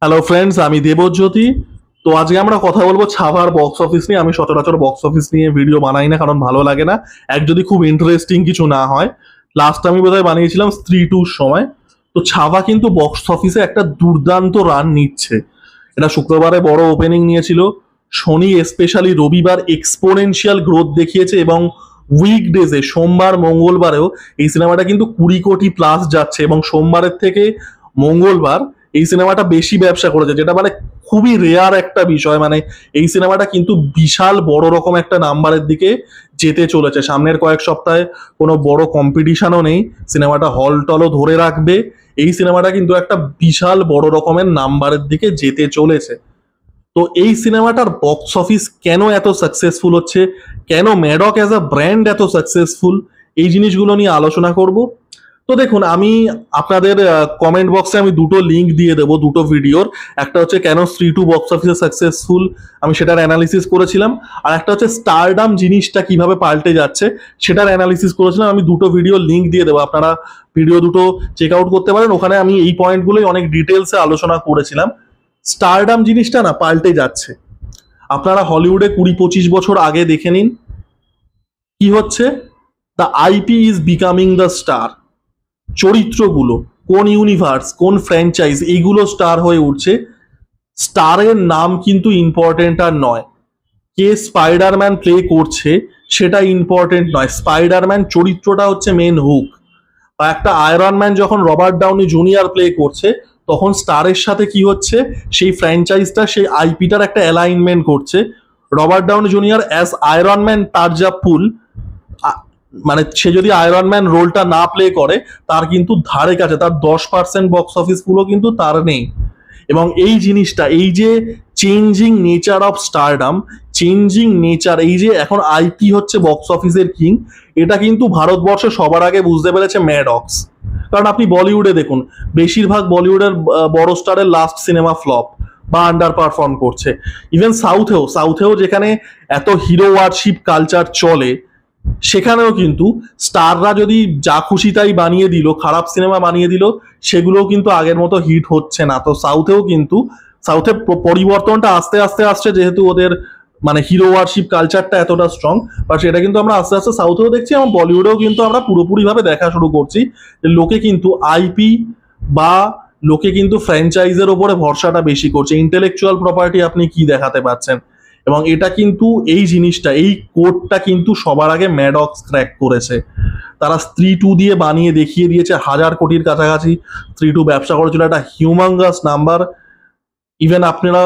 Hello friends, আমি দেবজ্যোতি। তো আজকে আমরা কথা বলবো ছাভার বক্স অফিস নিয়ে। আমি সচরাচর বক্স অফিস নিয়ে ভিডিও বানাই না, কারণ ভালো লাগে না এক যদি খুব ইন্টারেস্টিং কিছু না হয়। লাস্ট আমি বোধহয় বানিয়েছিলাম স্ত্রী টুর সময়। তো ছাভা কিন্তু বক্স অফিসে একটা দুর্দান্ত রান নিচ্ছে। এটা শুক্রবারে বড় ওপেনিং নিয়েছিল, শনি স্পেশালি রবিবার এক্সপোনেনশিয়াল গ্রোথ দেখিয়েছে, এবং উইকডেজে সোমবার মঙ্গলবারেও এই সিনেমাটা কিন্তু 20 কোটি প্লাস যাচ্ছে, এবং সোমবারের থেকে মঙ্গলবার এই সিনেমাটা বেশি ব্যবসা করেছে, যেটা মানে খুবই রেয়ার একটা বিষয়। মানে এই সিনেমাটা কিন্তু বিশাল বড় রকম একটা নাম্বারের দিকে যেতে চলেছে। সামনের কয়েক সপ্তাহে কোনো বড় কম্পিটিশনও নেই, সিনেমাটা হল টলও ধরে রাখবে। এই সিনেমাটা কিন্তু একটা বিশাল বড় রকমের নাম্বারের দিকে যেতে চলেছে। তো এই সিনেমাটার বক্স অফিস কেন এত সাকসেসফুল হচ্ছে, কেন ম্যাডক অ্যাজ আ ব্র্যান্ড এত সাকসেসফুল, এই জিনিসগুলো নিয়ে আলোচনা করব। তো দেখুন, আমি আপনাদের কমেন্ট বক্সে আমি দুটো লিঙ্ক দিয়ে দেবো দুটো ভিডিওর। একটা হচ্ছে কেন স্ত্রী টু বক্স অফিসে সাকসেসফুল, আমি সেটার অ্যানালিসিস করেছিলাম। আর একটা হচ্ছে স্টারডাম জিনিসটা কিভাবে পাল্টে যাচ্ছে, সেটার অ্যানালিসিস করেছিলাম। আমি দুটো ভিডিওর লিঙ্ক দিয়ে দেবো, আপনারা ভিডিও দুটো চেক আউট করতে পারেন। ওখানে আমি এই পয়েন্টগুলোই অনেক ডিটেলসে আলোচনা করেছিলাম। স্টারডাম জিনিসটা না পাল্টে যাচ্ছে। আপনারা হলিউডে 20-25 বছর আগে দেখে নিন কি হচ্ছে। The IP is becoming the star. চরিত্রগুলো কোন ইউনিভার্স, কোন ফ্র্যাঞ্চাইজ, এইগুলো স্টার হয়ে উঠছে। স্টারের নাম কিন্তু ইম্পর্টেন্ট আর নয়, কে স্পাইডারম্যান প্লে করছে সেটা ইম্পর্টেন্ট নয়। স্পাইডারম্যান চরিত্রটা হচ্ছে মেন হুক। বা একটা আয়রন ম্যান যখন রবার্ট ডাউনি জুনিয়র প্লে করছে, তখন স্টারের সাথে কি হচ্ছে, সেই ফ্র্যাঞ্চাইজটা সেই আইপিটার একটা অ্যালাইনমেন্ট করছে। Robert Downey Junior as Iron Man, তার যা পুল, মানে সে যদি আয়রন ম্যান রোলটা না প্লে করে, তার কিন্তু ধারে কাছে তার 10% বক্স অফিস পুরো কিন্তু তার নেই। এবং এই জিনিসটা, এই যে changing nature of stardom, changing nature, এই যে এখন আইপি হচ্ছে বক্স অফিসের কিং, এটা কিন্তু ভারতবর্ষে সবার আগে বুঝতে পেরেছে ম্যাডক্স। কারণ আপনি বলিউডে দেখুন, বেশিরভাগ বলিউডের বড় স্টারের লাস্ট সিনেমা ফ্লপ বা আন্ডার পারফর্ম করছে। ইভেন সাউথেও যেখানে এত হিরো ওয়ারশিপ কালচার চলে, সেখানেও কিন্তু স্টাররা যদি যা খুশি তাই বানিয়ে দিল, খারাপ সিনেমা বানিয়ে দিল, সেগুলোও কিন্তু আগের মতো হিট হচ্ছে না। তো সাউথে পরিবর্তনটা আস্তে আস্তে আসছে, যেহেতু ওদের মানে হিরো ওয়ারশিপ কালচারটা এতটা স্ট্রং। বা সেটা কিন্তু আমরা আস্তে আস্তে সাউথেও দেখছি, এবং বলিউডেও কিন্তু আমরা পুরোপুরিভাবে দেখা শুরু করছি যে লোকে কিন্তু আইপি বা লোকে কিন্তু ফ্র্যাঞ্চাইজের ওপরে ভরসাটা বেশি করছে। ইন্টেলেকচুয়াল প্রপার্টি আপনি কি দেখাতে পাচ্ছেন, এবং এটা কিন্তু এই জিনিসটা, এই কোডটা কিন্তু সবার আগে ম্যাডক্স ক্র্যাক করেছে। তারা স্ত্রী টু দিয়ে বানিয়ে দেখিয়ে দিয়েছে 1000 কোটির কাছাকাছি স্ত্রী টু ব্যবসা করেছিল, একটা হিউমাঙ্গাস নাম্বার। ইভেন আপনারা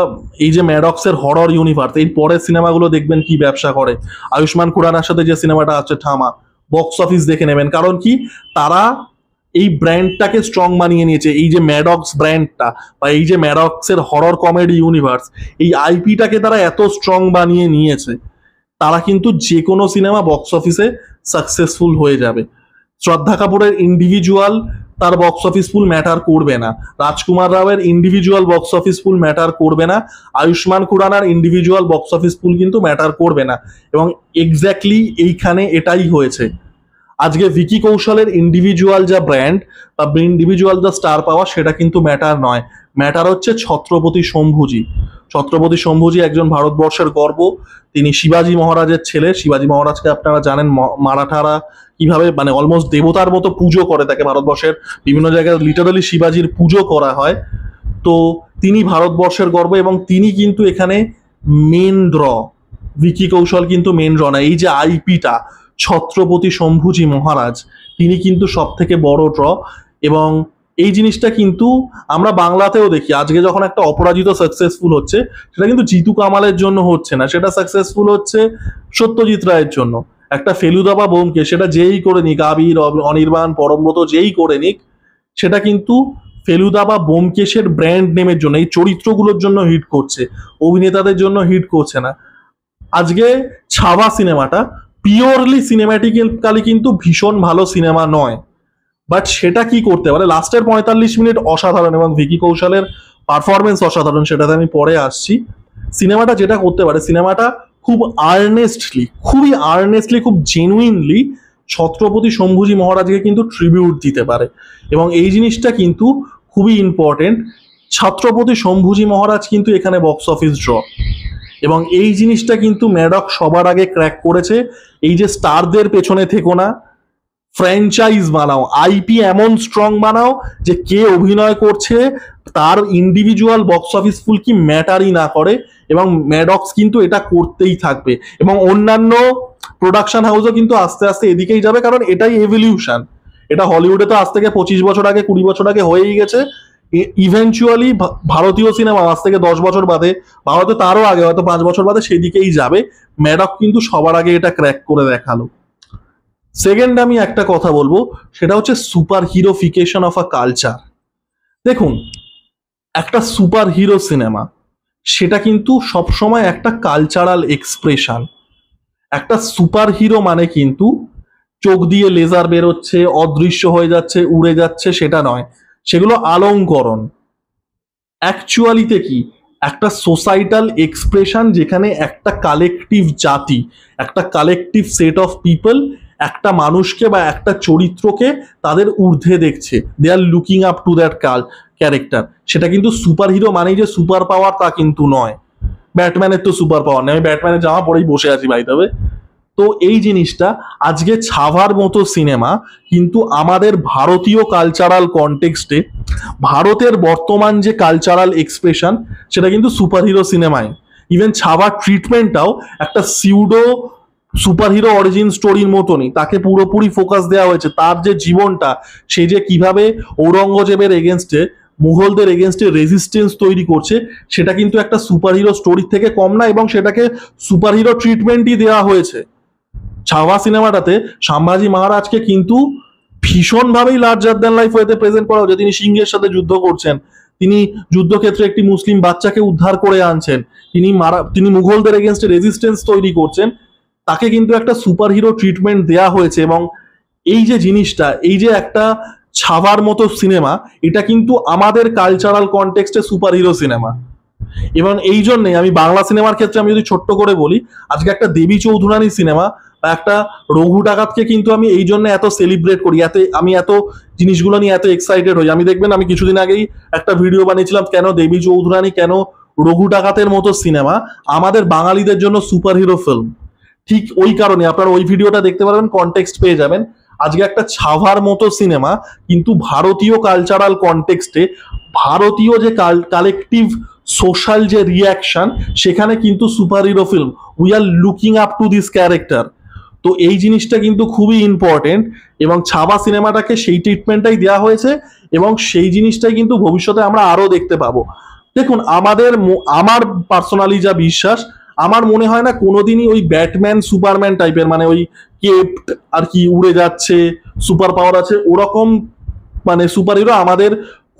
এই যে ম্যাডক্সের হরর ইউনিভার্স, এই পরের সিনেমাগুলো দেখবেন কি ব্যবসা করে। আয়ুষ্মান খুরানার সাথে যে সিনেমাটা আছে ঠামা, বক্স অফিস দেখে নেবেন। কারণ কি, তারা এই ব্র্যান্ডটাকে স্ট্রং বানিয়ে নিয়েছে। এই যে ম্যাডক্স ব্র্যান্ডটা বা এই যে ম্যাডক্সের হরর কমেডি ইউনিভার্স, এই আইপিটাকে তারা এত স্ট্রং বানিয়ে নিয়েছে, তারা কিন্তু যে কোনো সিনেমা বক্স অফিসে সাকসেসফুল হয়ে যাবে। শ্রদ্ধা কাপুরের ইন্ডিভিজুয়াল তার বক্স অফিস ফুল ম্যাটার করবে না, রাজকুমার রাওয়ের ইন্ডিভিজুয়াল বক্স অফিস ফুল ম্যাটার করবে না, আয়ুষ্মান খুরানার ইন্ডিভিজুয়াল বক্স অফিস ফুল কিন্তু ম্যাটার করবে না। এবং এক্স্যাক্টলি এইখানে এটাই হয়েছে। আজকে ভিকি কৌশলের ইন্ডিভিজুয়াল যা ব্র্যান্ড বা ইন্ডিভিজুয়াল যা স্টার পাওয়া, সেটা কিন্তু ম্যাটার নয়। ম্যাটার হচ্ছে ছত্রপতি শম্ভুজি। ছত্রপতি শম্ভুজি একজন ভারতবর্ষের গর্ব। তিনি শিবাজি মহারাজের ছেলে। শিবাজি মহারাজকে আপনারা জানেন, মারাঠারা কিভাবে মানে অলমোস্ট দেবতার মতো পুজো করে তাকে। ভারতবর্ষের বিভিন্ন জায়গায় লিটারালি শিবাজির পুজো করা হয়। তো তিনি ভারতবর্ষের গর্ব, এবং তিনি কিন্তু এখানে মেন ড্র। ভিকি কৌশল কিন্তু মেন ড্র না। এই যে আইপিটা ছত্রপতি শম্ভুজি মহারাজ, তিনি কিন্তু সব থেকে বড় ড্র। এবং এই জিনিসটা কিন্তু আমরা বাংলাতেও দেখি। আজকে যখন একটা অপরাজিত সাকসেসফুল হচ্ছে, সেটা কিন্তু জিতু কামালের জন্য হচ্ছে না, সেটা সাকসেসফুল হচ্ছে সত্যজিৎ রায়ের জন্য। একটা ফেলুদা বা বোমকে সেটা যেই করে নিক, আবির, অনির্বাণ, পরমব্রত যেই করে নিক, সেটা কিন্তু ফেলুদা বা বোমকেশের ব্র্যান্ড নেমের জন্য, এই চরিত্রগুলোর জন্য হিট করছে, অভিনেতাদের জন্য হিট করছে না। আজকে ছাভা সিনেমাটা পিওরলি সিনেম্যাটিক্যালি কিন্তু ভীষণ ভালো সিনেমা নয়, বাট সেটা কি করতে পারে, লাস্টের 45 মিনিট অসাধারণ, এবং ভিকি কৌশলের পারফরমেন্স অসাধারণ, সেটাতে আমি পরে আসছি। সিনেমাটা যেটা করতে পারে, সিনেমাটা খুব খুবই আর্নেস্টলি, খুব জেনুইনলি ছত্রপতি শম্ভুজি মহারাজকে কিন্তু ট্রিবিউট দিতে পারে। এবং এই জিনিসটা কিন্তু খুবই ইম্পর্টেন্ট। ছত্রপতি শম্ভুজি মহারাজ কিন্তু এখানে বক্স অফিস ড্র, এবং এই জিনিসটা কিন্তু ম্যাডক সবার আগে ক্র্যাক করেছে। এই যে স্টারদের পেছনে থেকো না, ফ্র্যাঞ্চাইজ বানাও, আইপি এমন স্ট্রং বানাও যে কে অভিনয় করছে তার ইন্ডিভিজুয়াল বক্স অফিস ফুল কি ম্যাটারই না করে, এবং ম্যাডক্স কিন্তু এটা করতেই থাকবে, এবং অন্যান্য প্রোডাকশন হাউসও কিন্তু আস্তে আস্তে এদিকেই যাবে, কারণ এটাই এভলিউশন। এটা হলিউডে তো আজ থেকে 25 বছর আগে 20 বছর আগে হয়েই গেছে। ইভেনচুয়ালি ভারতীয় সিনেমা আজ থেকে 10 বছর বাদে বা হয়তো তারও আগে, হয়তো 5 বছর বাদে সেদিকেই যাবে। ম্যাডক কিন্তু সবার আগে এটা ক্র্যাক করে দেখালো। সেকেন্ড আমি একটা কথা বলবো, সেটা হচ্ছে সুপার হিরোফিকেশন অফ আ কালচার। দেখুন, একটা সুপার হিরো সিনেমা সেটা কিন্তু সবসময় একটা কালচারাল এক্সপ্রেশন। একটা সুপার হিরো মানে কিন্তু চোখ দিয়ে লেজার বেরোচ্ছে, অদৃশ্য হয়ে যাচ্ছে, উড়ে যাচ্ছে, সেটা নয়, সেগুলো অলংকরণ। অ্যাকচুয়ালিতে কি একটা সোসাইটাল এক্সপ্রেশন, যেখানে একটা কালেকটিভ জাতি, একটা কালেকটিভ সেট অফ পিপল একটা মানুষকে বা একটা চরিত্রকে তাদের ঊর্ধ্বে দেখছে, they are looking up to that character. সেটা কিন্তু সুপার হিরো মানেই যে সুপার পাওয়ার তা কিন্তু নয়। ব্যাটম্যানের তো সুপার পাওয়ার নেই, আমি ব্যাটম্যানের জামা পরেই বসে আছি ভাই। তবে তো এই জিনিসটা আজকে ছাভার মতো সিনেমা কিন্তু আমাদের ভারতীয় কালচারাল কনটেক্সটে, ভারতের বর্তমান যে কালচারাল এক্সপ্রেশন, সেটা কিন্তু সুপার হিরো সিনেমায়। ইভেন ছাভার ট্রিটমেন্টটাও একটা সিউডো সুপার হিরো অরিজিন স্টোরির মতনই, তাকে পুরোপুরি ফোকাস দেওয়া হয়েছে। তার যে জীবনটা, সে যে কিভাবে ঔরঙ্গজেবের এগেনস্টে, মুঘলদের এগেনস্টে রেজিস্টেন্স তৈরি করছে, সেটা কিন্তু একটা সুপার হিরো স্টোরির থেকে কম না, এবং সেটাকে সুপার হিরো ট্রিটমেন্টই দেওয়া হয়েছে। ছাওয়া সিনেমাটাতে সম্ভাজি মহারাজকে কিন্তু ভীষণভাবেই লার্জার দ্যান লাইফ ওয়েতে প্রেজেন্ট করা হয়েছে। তিনি সিংহের সাথে যুদ্ধ করছেন, তিনি যুদ্ধক্ষেত্রে একটি মুসলিম বাচ্চাকে উদ্ধার করে আনছেন, তিনি মুঘলদের এগেনস্টে রেজিস্টেন্স তৈরি করছেন, তাকে কিন্তু একটা সুপার হিরো ট্রিটমেন্ট দেয়া হয়েছে। এবং এই যে জিনিসটা, এই যে একটা ছাভার মতো সিনেমা, এটা কিন্তু আমাদের কালচারাল কনটেক্সটে সুপার হিরো সিনেমা। এবং এই জন্যে আমি বাংলা সিনেমার ক্ষেত্রে আমি যদি ছোট্ট করে বলি, আজকে একটা দেবী চৌধুরানী সিনেমা বা একটা রঘু ডাকাতকে কিন্তু আমি এই জন্য এত সেলিব্রেট করি, আমি এত জিনিসগুলো নিয়ে এত এক্সাইটেড হই। আমি দেখবেন, আমি কিছুদিন আগেই একটা ভিডিও বানিয়েছিলাম, কেন দেবী চৌধুরানী, কেন রঘু ডাকাতের মতো সিনেমা আমাদের বাঙালিদের জন্য সুপার হিরো ফিল্ম। ঠিক ওই কারণে আপনারা ওই ভিডিওটা দেখতে পারবেন, কনটেক্সট পেয়ে যাবেন। আজকে একটা ছাভার মতো সিনেমা কিন্তু ভারতীয় কালচারাল কনটেক্সটে, ভারতীয় যে কালেকটিভ সোশ্যাল যে রিয়াকশন, সেখানে কিন্তু super hero film, we are looking up to this character. তো এই জিনিসটা কিন্তু খুবই ইম্পর্টেন্ট, এবং ছাবা সিনেমাটাকে সেই ট্রিটমেন্টটাই দেওয়া হয়েছে, এবং সেই জিনিসটাই কিন্তু ভবিষ্যতে আমরা আরো দেখতে পাবো। দেখুন, আমার পার্সোনালি যা বিশ্বাস, আমার মনে হয় না কোনোদিনই ওই ব্যাটম্যান সুপারম্যান টাইপের, মানে ওই কেপ্ট আর কি উড়ে যাচ্ছে, সুপার পাওয়ার আছে, ওরকম মানে সুপার হিরো আমাদের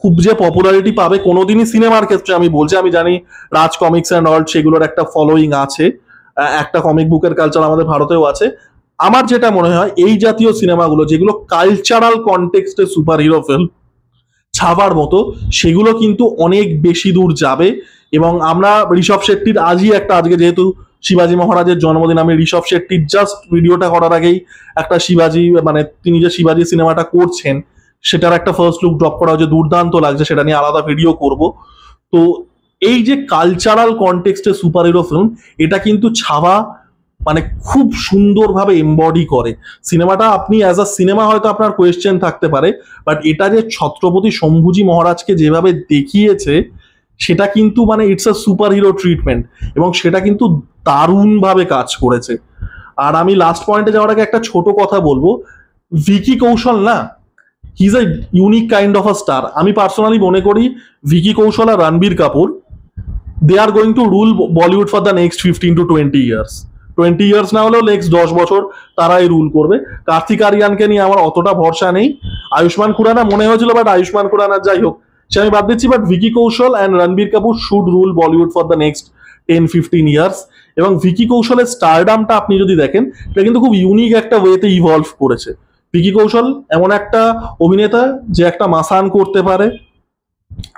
খুব যে পপুলারিটি পাবে কোনোদিনই সিনেমার ক্ষেত্রে আমি বলছি। আমি জানি রাজ কমিক্স অ্যান্ড অল সেগুলোর একটা ফলোয়িং আছে, একটা কমিক বুকের কালচার আমাদের ভারতেও আছে। আমার যেটা মনে হয়, এই জাতীয় সিনেমাগুলো যেগুলো কালচারাল কনটেক্সটে সুপার হিরো ফিল্ম ছাবার মতো, সেগুলো কিন্তু অনেক বেশি দূর যাবে। এবং আমরা ঋষভ শেট্টির আজকে যেহেতু শিবাজি মহারাজের জন্মদিন, আমি ঋষভ শেট্টির জাস্ট ভিডিওটা করার আগেই একটা শিবাজি, মানে তিনি যে শিবাজি সিনেমাটা করছেন সেটার একটা ফার্স্ট লুক ড্রপ করা হয়েছে, দুর্দান্ত লাগছে, সেটা নিয়ে আলাদা ভিডিও করব। তো এই যে কালচারাল কনটেক্সটে সুপার হিরো ফিল্ম, এটা কিন্তু ছাবা মানে খুব সুন্দরভাবে এমবডি করে সিনেমাটা। আপনি অ্যাজ আ সিনেমা হয়তো আপনার কোয়েশ্চেন থাকতে পারে, বাট এটা যে ছত্রপতি শম্ভুজি মহারাজকে যেভাবে দেখিয়েছে, সেটা কিন্তু মানে it's a super hero treatment, এবং সেটা কিন্তু দারুণভাবে কাজ করেছে। আর আমি লাস্ট পয়েন্টে যাওয়ার আগে একটা ছোট কথা বলবো, ভিকি কৌশল না, he is a unique kind of a star. আমি পার্সোনালি মনে করি ভিকি কৌশল আর Ranbir Kapoor, they are going to rule Bollywood for the next 15 to 20 years. 20 years না হলেও নেক্সট 10 বছর তারাই রুল করবে। কার্তিক আরিয়ানকে নিয়ে আমার অতটা ভরসা নেই। আয়ুষ্মান খুরানা মনে হয়েছিল, বাট আয়ুষ্মান খুরানা যাই হোক সে আমি বাদ দিচ্ছি, but Vicky Kaushal and Ranbir Kapoor should rule Bollywood for the next 10-15 years. এবং ভিকি কৌশলের স্টারডামটা আপনি যদি দেখেন, এটা কিন্তু খুব ইউনিক একটা ওয়েতে ইভলভ করেছে। ভিকি কৌশল এমন একটা অভিনেতা যে একটা মাসান করতে পারে,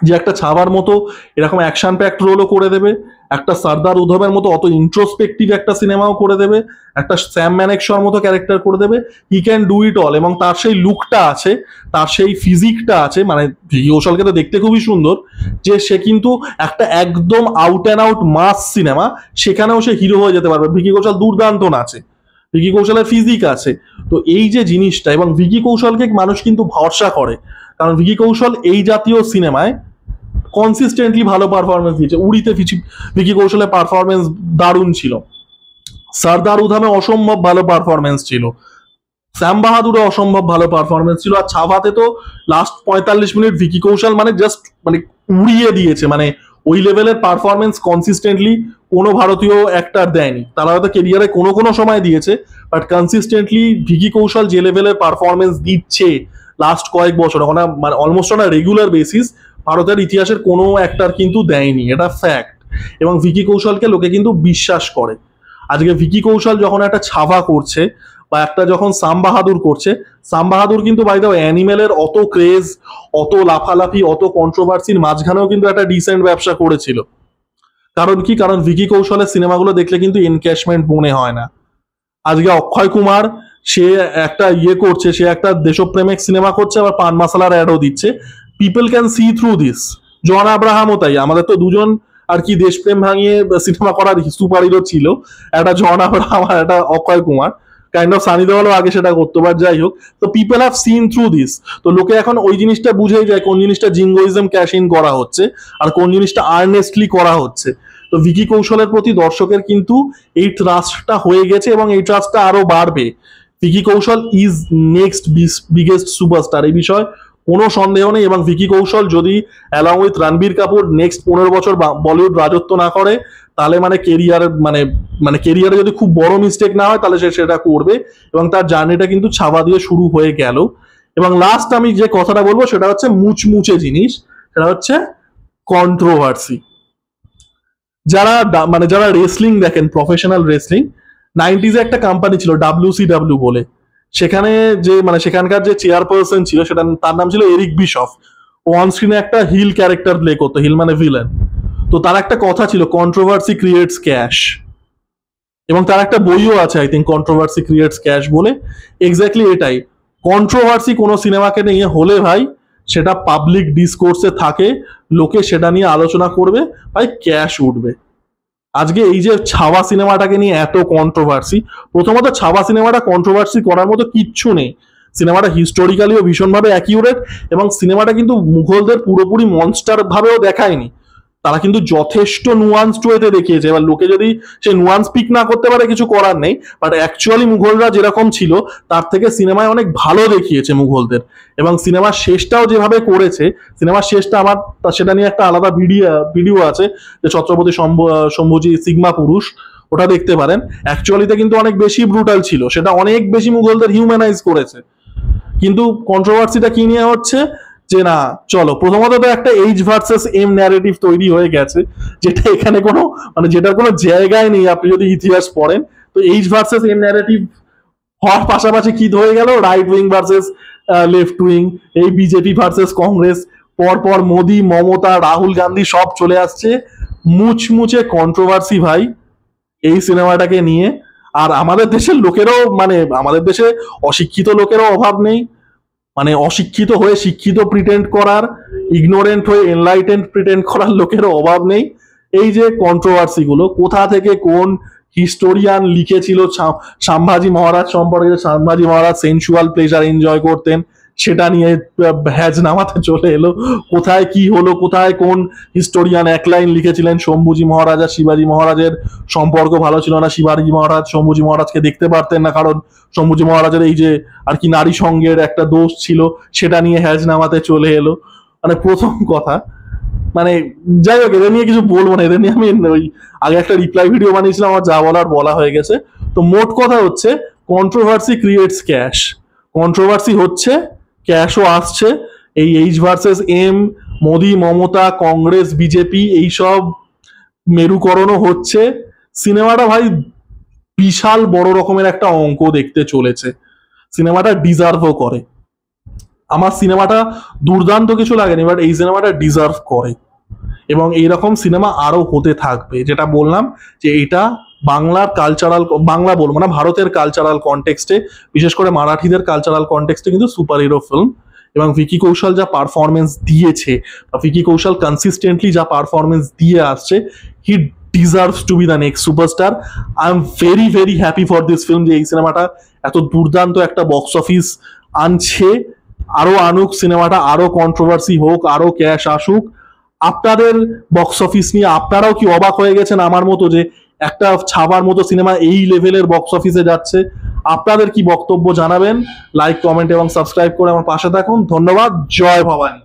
যে একটা ছাবার মতো এরকম অ্যাকশন প্যাক্ট রোলও করে দেবে, একটা সর্দার উধমের মতো অত ইন্ট্রোস্পেক্টিভ একটা সিনেমাও করে দেবে, একটা স্যাম ম্যানেকশর মতো ক্যারেক্টার করে দেবে। He can do it all. এবং তার সেই লুকটা আছে, তার সেই ফিজিকটা আছে, মানে ভিকি কৌশলকে তো দেখতে খুবই সুন্দর, যে সে কিন্তু একটা একদম out and out mass cinema, সেখানেও সে হিরো হয়ে যেতে পারবে। ভিকি কৌশল দুর্দান্ত নাচে, ভিকি কৌশলের ফিজিক আছে। তো এই যে জিনিসটা, এবং ভিকি কৌশলকে মানুষ কিন্তু ভরসা করে, কারণ ভিকি কৌশল এই জাতীয় সিনেমায় কনসিস্টেন্টলি ভালো পারফরমেন্স দিয়েছে। উড়িতে ভিকি কৌশলের পারফরমেন্স দারুণ ছিল, সর্দার উধামে অসম্ভব ভালো পারফরমেন্স ছিল, শ্যাম বাহাদুরে অসম্ভব ভালো পারফরমেন্স ছিল, আর ছাভাতে তো লাস্ট 45 মিনিট ভিকি কৌশল মানে জাস্ট মানে উড়িয়ে দিয়েছে। মানে ওই লেভেলের পারফরমেন্স কনসিস্টেন্টলি কোনো ভারতীয় অ্যাক্টার দেয়নি। তারা হয়তো কেরিয়ারে কোনো কোনো সময় দিয়েছে, বাট কনসিস্টেন্টলি ভিকি কৌশল যে লেভেলের পারফরমেন্স দিচ্ছে লাস্ট কয়েক বছর, মানে অলমোস্ট অন রেগুলার বেসিস, ভারতের ইতিহাসের কোনো অ্যাক্টার কিন্তু দেয়নি, এটা ফ্যাক্ট। এবং ভিকি কৌশলকে লোকে কিন্তু বিশ্বাস করে। আজকে ভিকি কৌশল যখন একটা ছাভা করছে, বা একটা যখন সাম বাহাদুর করছে, সাম বাহাদুর কিন্তু বাইরে অ্যানিমেলের অত ক্রেজ, অত লাফালাফি, অত কন্ট্রোভার্সির মাঝখানেও কিন্তু একটা ডিসেন্ট ব্যবসা করেছিল। কারণ কি? কারণ ভিকি কৌশলের সিনেমাগুলো দেখলে কিন্তু এনক্যাশমেন্ট মনে হয় না। আজকে অক্ষয় কুমার, সে একটা করছে, সে একটা দেশপ্রেমিক সিনেমা করছে, আবার পান মশলার অ্যাডও দিচ্ছে। People can see through this. John আব্রাহামও তাই। আমাদের তো দুজন আর কি দেশপ্রেম ভাঙিয়ে সিনেমা করার সুপার হিরো ছিল, একটা জন আব্রাহাম আর একটা অক্ষয় কুমার। কাইন্ড অফ সানি দেওয়ালও আগে সেটা করতো, বাট যাই হোক। তো people have seen through this. তো লোকে এখন ওই জিনিসটা বুঝেই যায় কোন জিনিসটা জিঙ্গোইজম ক্যাশ ইন করা হচ্ছে, আর কোন জিনিসটা আর্নেস্টলি করা হচ্ছে। তো ভিকি কৌশলের প্রতি দর্শকের কিন্তু এই ট্রাস্টটা হয়ে গেছে, এবং এই ট্রাস্টটা আরো বাড়বে। ভিকি কৌশল ইজ নেক্সট বিগেস্ট সুপারস্টার, এই বিষয়ে কোনো সন্দেহ নেই। এবং ভিকি কৌশল যদি along with Ranbir Kapoor next 15 বছর বলিউড রাজত্ব না করে, তাহলে মানে কেরিয়ার মানে মানে কেরিয়ারে যদি খুব বড় মিস্টেক না হয়, তাহলে সে সেটা করবে। এবং তার জার্নিটা কিন্তু ছাবা দিয়ে শুরু হয়ে গেল। এবং লাস্ট আমি যে কথাটা বলবো সেটা হচ্ছে মুচমুচে জিনিস, সেটা হচ্ছে কন্ট্রোভার্সি। যারা রেসলিং দেখেন, প্রফেশনাল রেসলিং, 90s একটা কোম্পানি ছিল WCW বলে। সেখানে সেখানকার যে চেয়ারপারসন ছিল, তার নাম ছিল এরিক বিশফ। ও অন স্ক্রিনে একটা হিল ক্যারেক্টার প্লে করতো, হিল মানে ভিলেন। তো তার একটা কথা ছিল, কন্ট্রোভার্সি ক্রিয়েটস ক্যাশ। এবং তার একটা বইও আছে, I think, controversy creates cash বলে। এক্স্যাক্টলি এটাই, কন্ট্রোভার্সি কোনো সিনেমাকে নিয়ে হলে ভাই, সেটা পাবলিক ডিসকোর্সে থাকে, লোকে সেটা নিয়ে আলোচনা করবে, ভাই ক্যাশ উঠবে। আজকে এই যে ছাওয়া সিনেমাটাকে নিয়ে এত কন্ট্রোভার্সি, প্রথমত ছাওয়া সিনেমাটা কন্ট্রোভার্সি করার মতো কিচ্ছু নেই। সিনেমাটা হিস্টোরিক্যালিও ভীষণভাবে অ্যাকিউরেট, এবং সিনেমাটা কিন্তু মুঘলদের পুরোপুরি মনস্টার ভাবেও দেখায়নি। তারা কিন্তু যথেষ্ট নুয়ান্স ওয়েতে দেখিয়েছে। এবার লোকে যদি সেই নুয়ান্স পিক না করতে পারে, কিছু করার নেই, বাট অ্যাকচুয়ালি মুঘলরা যেরকম ছিল তার থেকে সিনেমায় অনেক ভালো দেখিয়েছে মুঘলদের। এবং সিনেমার শেষটাও যেভাবে করেছে, সিনেমার শেষটা আমার সেটা নিয়ে একটা আলাদা ভিডিও আছে, যে ছত্রপতি শম্ভুজি সিগমা পুরুষ, ওটা দেখতে পারেন। অ্যাকচুয়ালিতে কিন্তু অনেক বেশি ব্রুটাল ছিল, সেটা অনেক বেশি মুঘলদের হিউম্যানাইজ করেছে। কিন্তু কন্ট্রোভার্সিটা কি নিয়ে হচ্ছে, যে না চলো, প্রথমত তো একটা এইচ ভার্সেস এম ন্যারেটিভ তৈরি হয়ে গেছে, যেটা এখানে কোনো যেটার কোনো জায়গায় নেই। আপনি যদি ইতিহাস পড়েন, তো এইচ ভার্সেস এম ন্যারেটিভ হওয়ার পাশাপাশি কি হয়ে গেল, right wing versus left wing, এই বিজেপি ভার্সেস কংগ্রেস, পরপর মোদি, মমতা, রাহুল গান্ধী সব চলে আসছে। মুচমুচে কন্ট্রোভার্সি ভাই এই সিনেমাটাকে নিয়ে। আর আমাদের দেশের লোকেরও, আমাদের দেশে অশিক্ষিত লোকেরও অভাব নেই। অশিক্ষিত হয়ে শিক্ষিত প্রিটেন্ড করার, ইগনোরেন্ট হয়ে এনলাইটেন্ড প্রিটেন্ড করার লোকেরও অভাব নেই। এই যে কন্ট্রোভার্সি গুলো কোথা থেকে কোন হিস্টোরিয়ান লিখেছিল সম্ভাজি মহারাজ সম্পর্কে, সম্ভাজি মহারাজ সেন্সুয়াল প্লেজার এনজয় করতেন, সেটা নিয়ে হ্যাজ নামাতে চলে এলো। কোথায় কি হলো, কোথায় কোন হিস্টোরিয়ান এক লাইন লিখেছিলেন শম্ভুজি মহারাজ আর শিবাজি মহারাজের সম্পর্ক ভালো ছিল না, শিবাজি মহারাজ শম্ভুজি মহারাজকে দেখতে পারতেন না, কারণ শম্ভুজি মহারাজের এই যে আর কি নারী সঙ্গের একটা দোষ ছিল, সেটা নিয়ে হ্যাজ নামাতে চলে এলো। প্রথম কথা, যাই হোক, এদের নিয়ে কিছু বলবো না, এদের নিয়ে আমি ওই আগে একটা রিপ্লাই ভিডিও বানিয়েছিলাম, আমার যা বলার বলা হয়ে গেছে। তো মোট কথা হচ্ছে, কন্ট্রোভার্সি ক্রিয়েটস ক্যাশ। কন্ট্রোভার্সি হচ্ছে, ক্যাশও আসছে। এই H versus M, Modi, Mamata, Congress, BJP, এইসব মেরুকরণও হচ্ছে। সিনেমাটা ভাই বিশাল বড় রকমের একটা অঙ্ক দেখতে চলেছে, সিনেমাটা ডিজার্ভও করে। আমার সিনেমাটা দুর্দান্ত কিছু লাগেনি, বাট এই সিনেমাটা ডিজার্ভ করে এবং এইরকম সিনেমা আরো হতে থাকবে। যেটা বললাম যে এটা বাংলার কালচারাল, বাংলা বলবো না, ভারতের কালচারাল কনটেক্সটে, বিশেষ করে মারাঠিদের কালচারাল কনটেক্সটে কিন্তু সুপার হিরো ফিল্ম। এবং ভিকি কৌশল যা পারফরমেন্স দিয়েছে, ভিকি কৌশল কনসিস্টেন্টলি যা পারফরমেন্স দিয়ে আসছে, he deserves to be the next superstar. I am very very happy for this film যে এই সিনেমাটা এত দুর্দান্ত একটা বক্স অফিস আনছে। আরো আনুক সিনেমাটা, আরো কন্ট্রোভার্সি হোক, আরো ক্যাশ আসুক। আপনাদের বক্স অফিস নিয়ে আপনারাও কি অবাক হয়ে গেছেন আমার মতো যে একটা ছাবার মতো সিনেমা এই লেভেলের বক্স অফিসে যাচ্ছে? আপনাদের কি বক্তব্য জানাবেন, লাইক কমেন্ট এবং সাবস্ক্রাইব করে আমার পাশে থাকুন। ধন্যবাদ। জয় ভবানী।